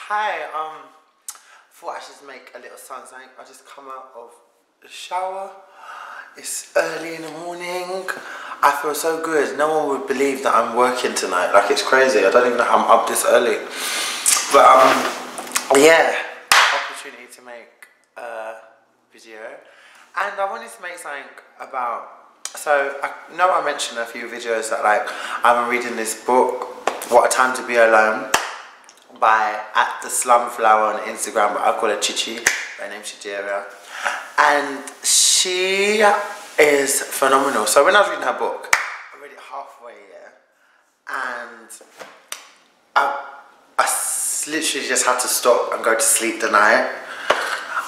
Hi, thought I should make a little sunshine. I just come out of the shower. It's early in the morning. I feel so good. No one would believe that I'm working tonight. Like, it's crazy. I don't even know how I'm up this early. But yeah, opportunity to make a video. And I wanted to make something about, so I know I mentioned a few videos that like I'm reading this book, What a Time to Be Alone, by @theslumflower on Instagram, but I call her Chichi. Her name's Joye, and she is phenomenal. So when I was reading her book, I read it halfway, and I literally just had to stop and go to sleep the night.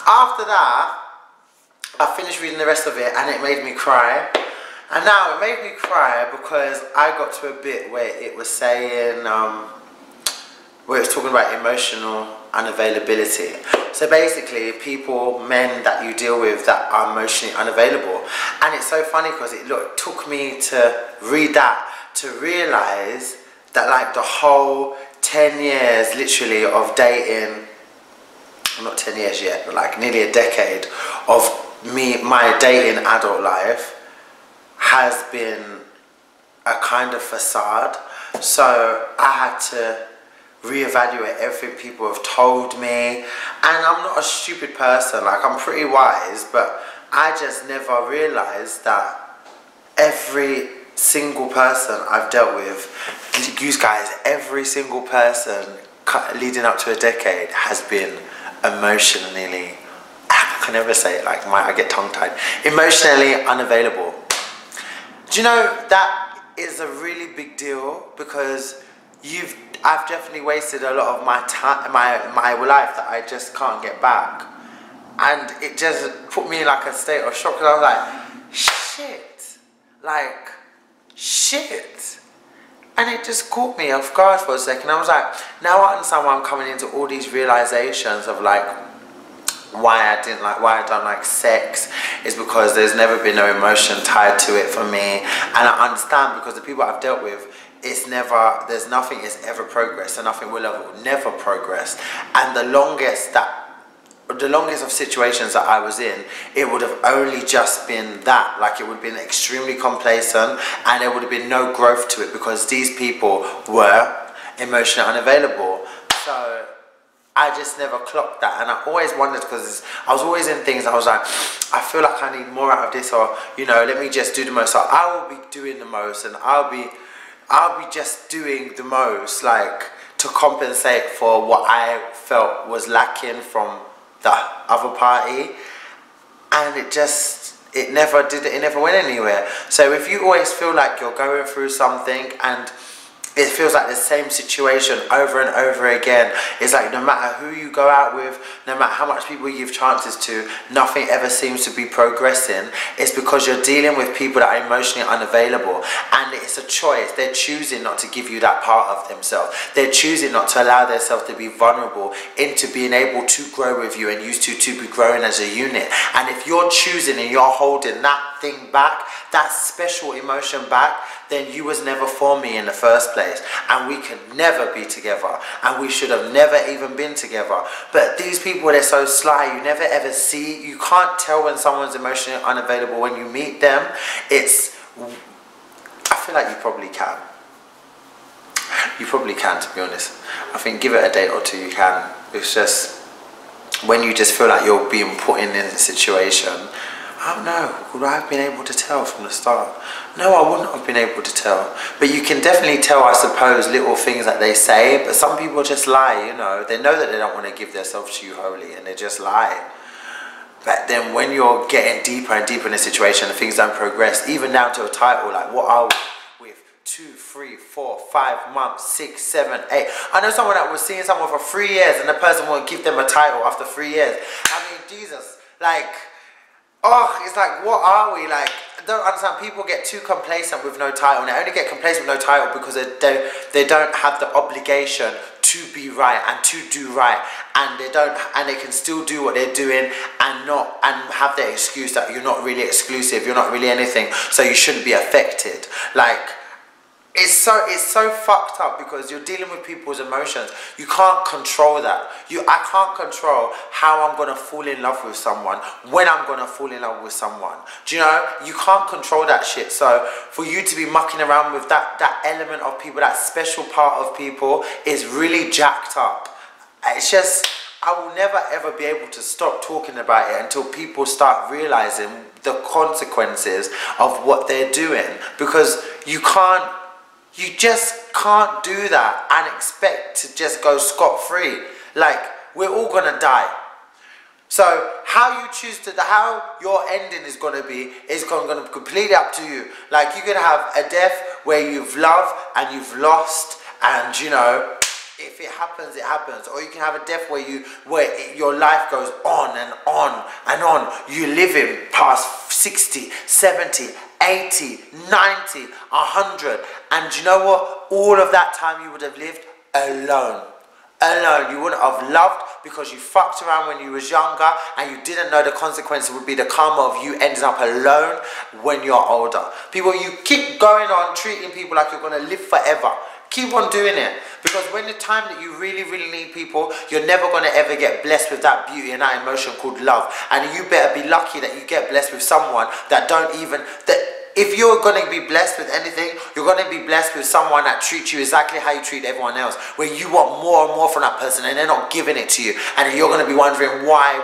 After that, I finished reading the rest of it, and it made me cry. And now it made me cry because I got to a bit where it was saying, where it's talking about emotional unavailability. So basically, people, men that you deal with that are emotionally unavailable. And it's so funny because it took me to read that to realize that like the whole 10 years literally of dating, well, not 10 years yet, but like nearly a decade of my dating adult life has been a kind of facade. So I had to reevaluate everything people have told me, and I'm not a stupid person, like I'm pretty wise, but I just never realized that every single person I've dealt with, you guys, every single person leading up to a decade has been emotionally, I can never say it, like I get tongue tied, emotionally unavailable. Do you know that is a really big deal, because I've definitely wasted a lot of my time, my life that I just can't get back, and it just put me in like a state of shock, because I was like, shit, and it just caught me off guard for a second. I was like, now I understand why I'm coming into all these realizations of like why I don't like sex, is because there's never been no emotion tied to it for me, and I understand because the people I've dealt with, there's nothing is ever progress, and nothing will ever never progress. And the longest of situations that I was in, it would have only just been that, like it would have been extremely complacent, and there would have been no growth to it because these people were emotionally unavailable. So I just never clocked that, and I always wondered, because I was always in things, I was like, I feel like I need more out of this, or you know, let me just do the most. So I will be doing the most, and I'll be just doing the most, like to compensate for what I felt was lacking from the other party, and it never went anywhere. So if you always feel like you're going through something and it feels like the same situation over and over again, it's like no matter who you go out with, no matter how much people you give chances to, nothing ever seems to be progressing. It's because you're dealing with people that are emotionally unavailable, and it's a choice. They're choosing not to give you that part of themselves. They're choosing not to allow themselves to be vulnerable into being able to grow with you and used to be growing as a unit. And if you're choosing and you're holding that thing back, that special emotion back, then you was never for me in the first place, and we can never be together, and we should have never even been together. But these people, they're so sly, you never ever see, you can't tell when someone's emotionally unavailable when you meet them. I feel like you probably can. You probably can, to be honest. I think give it a date or two, you can. It's just when you just feel like you're being put in a situation. I don't know, would I have been able to tell from the start? No, I wouldn't have been able to tell. But you can definitely tell, I suppose, little things that they say, but some people just lie, you know. They know that they don't want to give themselves to you wholly, and they just lie. But then when you're getting deeper and deeper in a situation and things don't progress, even down to a title, like what are we with 2, 3, 4, 5 months, 6, 7, 8. I know someone that was seeing someone for 3 years and the person won't give them a title after 3 years. I mean, Jesus, like, oh, it's like, what are we? Like, I don't understand. People get too complacent with no title, and they only get complacent with no title because they don't have the obligation to be right and to do right, and they can still do what they're doing and have their excuse that you're not really exclusive, you're not really anything, so you shouldn't be affected. Like, It's so fucked up because you're dealing with people's emotions. You can't control that. I can't control how I'm gonna fall in love with someone, when I'm gonna fall in love with someone. Do you know? You can't control that shit. So for you to be mucking around with that element of people, that special part of people, is really jacked up. It's just, I will never ever be able to stop talking about it until people start realizing the consequences of what they're doing, because you just can't do that and expect to just go scot-free. Like, we're all gonna die. So how you choose to, how your ending is gonna be, is gonna be completely up to you. Like, you're gonna have a death where you've loved and you've lost, and you know, if it happens, it happens. Or you can have a death where your life goes on and on and on. You live in past 60, 70, 80, 90, 100. And you know what? All of that time you would have lived alone. Alone. You wouldn't have loved because you fucked around when you was younger and you didn't know the consequences would be the karma of you ending up alone when you're older. People, you keep going on treating people like you're going to live forever. Keep on doing it, because when the time that you really need people, you're never going to ever get blessed with that beauty and that emotion called love. And you better be lucky that you get blessed with someone that if you're going to be blessed with anything, you're going to be blessed with someone that treats you exactly how you treat everyone else, where you want more and more from that person and they're not giving it to you, and you're going to be wondering why,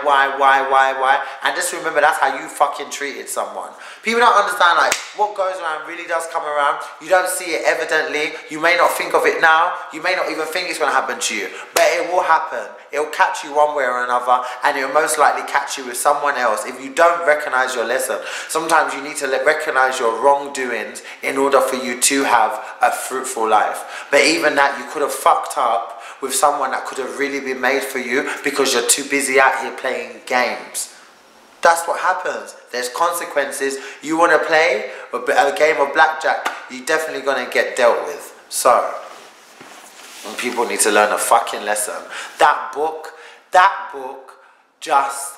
and just remember that's how you fucking treated someone. People don't understand, like, what goes around really does come around. You don't see it evidently, you may not think of it now, you may not even think it's going to happen to you, but it will happen. It'll catch you one way or another, and it'll most likely catch you with someone else if you don't recognize your lesson. Sometimes you need to recognize your wrongdoings in order for you to have a fruitful life. But even that, you could have fucked up with someone that could have really been made for you because you're too busy out here playing games. That's what happens. There's consequences. You want to play a game of blackjack, you're definitely going to get dealt with. So, and people need to learn a fucking lesson. That book just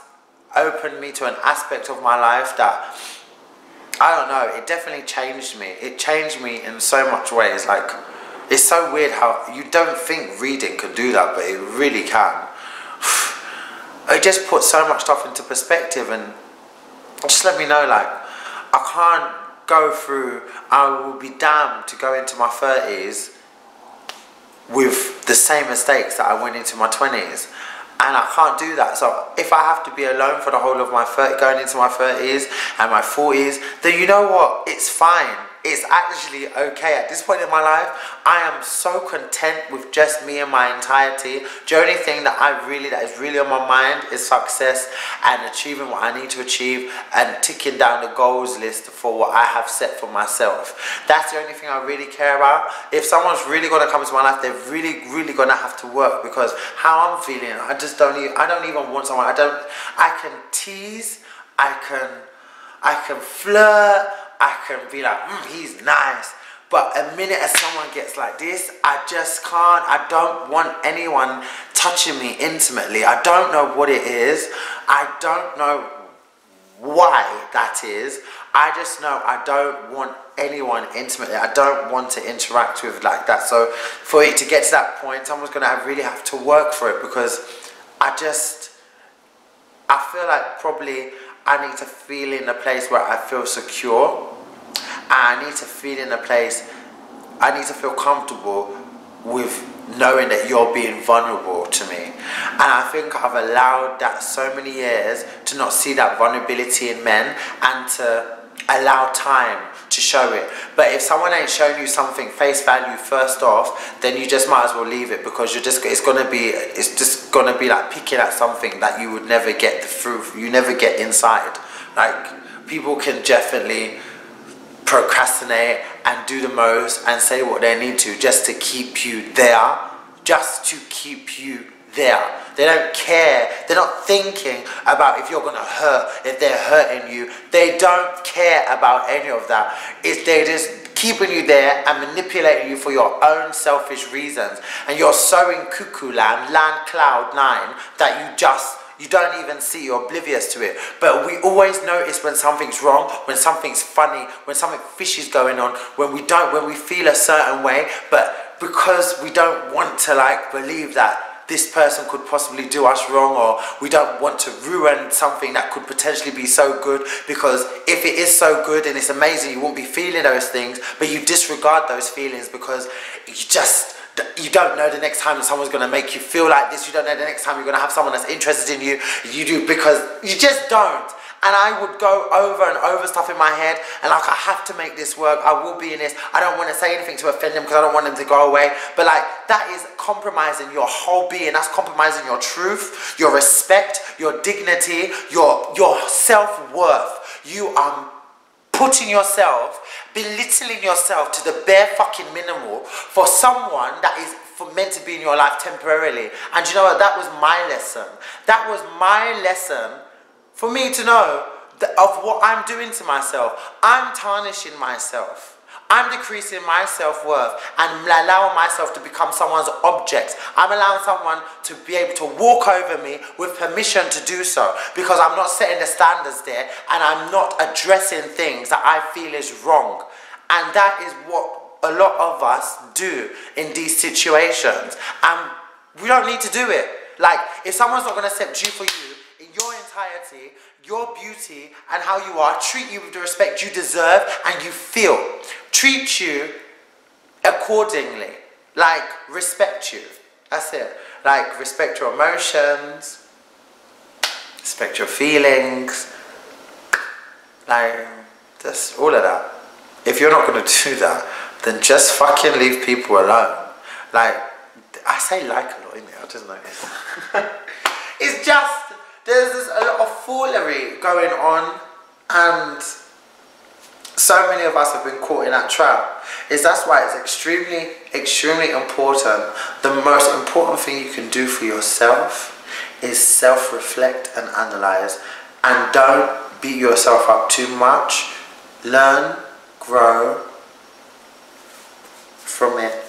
opened me to an aspect of my life that, I don't know, it definitely changed me. It changed me in so much ways. Like, it's so weird how you don't think reading could do that, but it really can. It just puts so much stuff into perspective, and just let me know, like, I can't go through, I will be damned to go into my 30s with the same mistakes that I went into my 20s, and I can't do that. So if I have to be alone for the whole of my going into my 30s and my 40s, then you know what, it's fine. It's actually okay. At this point in my life, I am so content with just me and my entirety. The only thing that is really on my mind is success and achieving what I need to achieve and ticking down the goals list for what I have set for myself. That's the only thing I really care about. If someone's really going to come into my life, they're really going to have to work, because how I'm feeling, I don't even want someone. I can tease, I can flirt, I can be like, he's nice. But a minute as someone gets like this, I just can't. I don't want anyone touching me intimately. I don't know what it is. I don't know why that is. I just know I don't want anyone intimately. I don't want to interact with like that. So for it to get to that point, someone's going to really have to work for it, because I feel like probably I need to feel in a place where I feel secure. And I need to feel in a place, I need to feel comfortable with knowing that you're being vulnerable to me. And I think I've allowed that so many years to not see that vulnerability in men and to allow time to show it. But if someone ain't showing you something face value first off, then you just might as well leave it, because it's just gonna be like picking at something that you would never get the fruit, you never get inside. Like, people can definitely procrastinate and do the most and say what they need to just to keep you there, They don't care. They're not thinking about if you're gonna hurt, if they're hurting you. They don't care about any of that. They're just keeping you there and manipulating you for your own selfish reasons. And you're so in cuckoo land cloud 9, that You don't even see, you're oblivious to it. But we always notice when something's wrong, when something's funny, when something fishy is going on, when we feel a certain way, but because we don't want to like believe that this person could possibly do us wrong, or we don't want to ruin something that could potentially be so good, because if it is so good and it's amazing, you won't be feeling those things, but you disregard those feelings because you don't know the next time that someone's going to make you feel like this. You don't know the next time you're going to have someone that's interested in you. You do, because you just don't. And I would go over and over stuff in my head, and like, I have to make this work, I will be in this, I don't want to say anything to offend them because I don't want them to go away. But like, that is compromising your whole being. That's compromising your truth, your respect, your dignity, your self-worth. You are putting yourself, belittling yourself to the bare fucking minimal for someone that is meant to be in your life temporarily. And you know what? That was my lesson. That was my lesson for me to know of what I'm doing to myself. I'm tarnishing myself. I'm decreasing my self-worth and allowing myself to become someone's object. I'm allowing someone to be able to walk over me with permission to do so, because I'm not setting the standards there and I'm not addressing things that I feel is wrong. And that is what a lot of us do in these situations. And we don't need to do it. Like, if someone's not going to accept you for you, in your entirety, your beauty and how you are, treat you with the respect you deserve and you feel. Treat you accordingly. Like, respect you. That's it. Like, respect your emotions, respect your feelings, like, just all of that. If you're not going to do that, then just fucking leave people alone. Like, I say like a lot, innit? I just noticed. It's just, there's just a lot of foolery going on, and so many of us have been caught in that trap. That's why it's extremely, extremely important. The most important thing you can do for yourself is self-reflect and analyze. And don't beat yourself up too much. Learn, grow from it,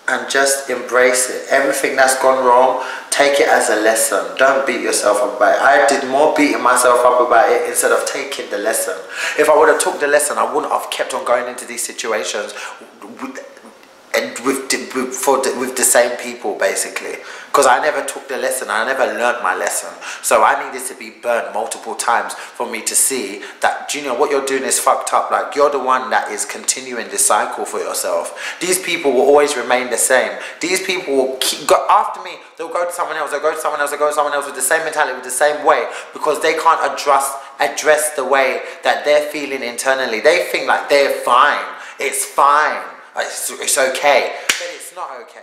and just embrace it. Everything that's gone wrong, take it as a lesson. Don't beat yourself up about it. I did more beating myself up about it instead of taking the lesson. If I would have took the lesson, I wouldn't have kept on going into these situations with the same people, basically. Because I never took the lesson, I never learnt my lesson. So I needed to be burnt multiple times for me to see that, do you know, what you're doing is fucked up. Like, you're the one that is continuing this cycle for yourself. These people will always remain the same. These people will go after me, they'll go to someone else, they'll go to someone else, they'll go to someone else with the same mentality, with the same way, because they can't address the way that they're feeling internally. They think like they're fine, it's fine, it's okay, but it's not okay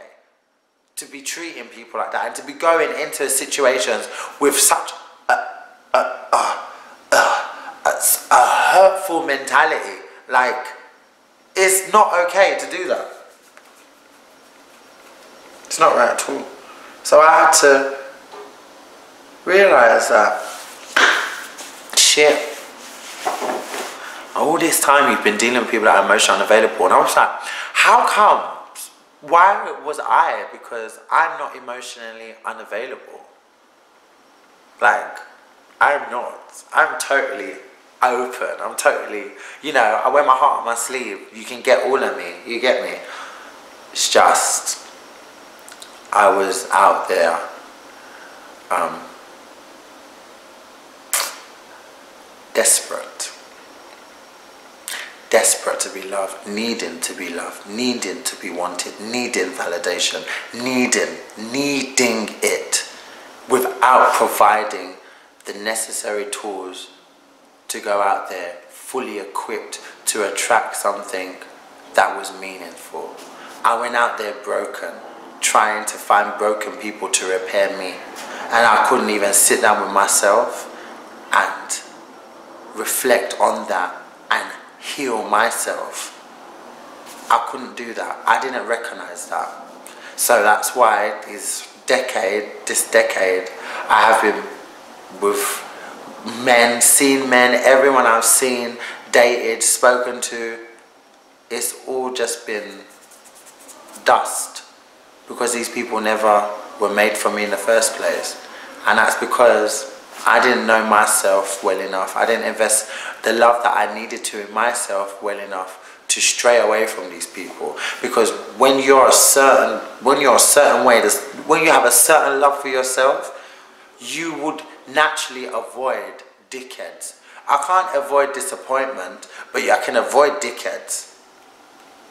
to be treating people like that and to be going into situations with such a hurtful mentality. Like, it's not okay to do that. It's not right at all. So I had to realise that, shit, all this time you've been dealing with people that are emotionally unavailable, and I was like, how come? Why was I? Because I'm not emotionally unavailable. Like, I'm not. I'm totally open. I'm totally, you know, I wear my heart on my sleeve. You can get all of me. You get me? It's just, I was out there. Desperate to be loved, needing to be loved, needing to be wanted, needing validation, needing it, without providing the necessary tools to go out there fully equipped to attract something that was meaningful. I went out there broken, trying to find broken people to repair me, and I couldn't even sit down with myself and reflect on that and heal myself. I couldn't do that. I didn't recognize that. So that's why this decade, I have been with men, seen men, everyone I've seen, dated, spoken to, it's all just been dust, because these people never were made for me in the first place. And that's because I didn't know myself well enough. I didn't invest the love that I needed to in myself well enough to stray away from these people. Because when you're a certain way, when you have a certain love for yourself, you would naturally avoid dickheads. I can't avoid disappointment, but I can avoid dickheads.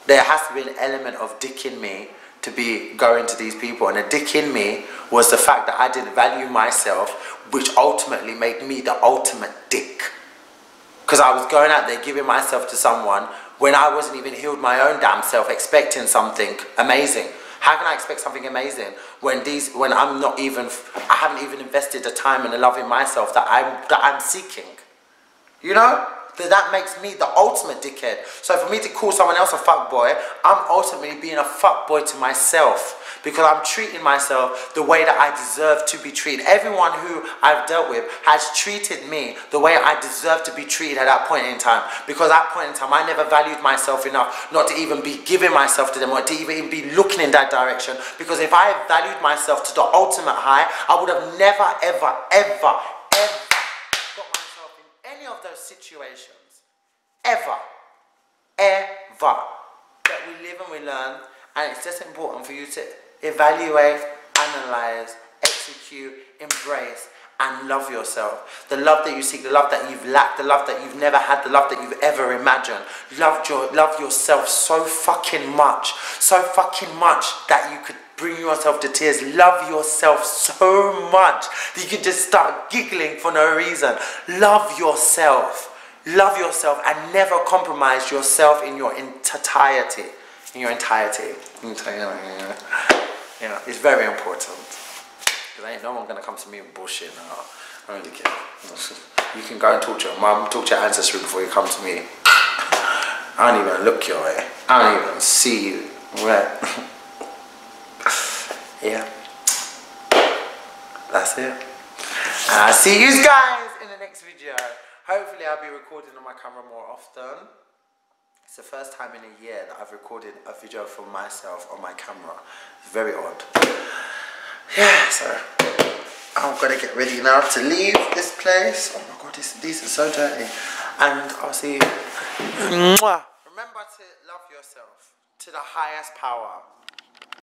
There has to be an element of dick in me to be going to these people, and a dick in me was the fact that I didn't value myself, which ultimately made me the ultimate dick. Because I was going out there giving myself to someone when I wasn't even healed my own damn self, expecting something amazing. How can I expect something amazing when I haven't even invested the time and the love in myself that I'm seeking? You know? That makes me the ultimate dickhead. So for me to call someone else a fuckboy, I'm ultimately being a fuckboy to myself, because I'm treating myself the way that I deserve to be treated. Everyone who I've dealt with has treated me the way I deserve to be treated at that point in time, because at that point in time I never valued myself enough not to even be giving myself to them, or to even be looking in that direction. Because if I had valued myself to the ultimate high, I would have never ever ever any of those situations, ever. That we live and we learn, and it's just important for you to evaluate, analyze, execute, embrace, and love yourself. The love that you seek, the love that you've lacked, the love that you've never had, the love that you've ever imagined. Love yourself so fucking much that you could bring yourself to tears. Love yourself so much that you can just start giggling for no reason. Love yourself. Love yourself, and never compromise yourself in your entirety. You know, it's very important. Because ain't no one gonna come to me with bullshit now. I don't really care. You can go and talk to your mum, talk to your ancestry before you come to me. I don't even look your way. I don't even see you. Right? Yeah. That's it. And I'll see you guys in the next video. Hopefully I'll be recording on my camera more often. It's the first time in a year that I've recorded a video for myself on my camera. It's very odd. Yeah, so I'm gonna get ready now to leave this place. Oh my god, these are so dirty. And I'll see you. Mwah. Remember to love yourself to the highest power.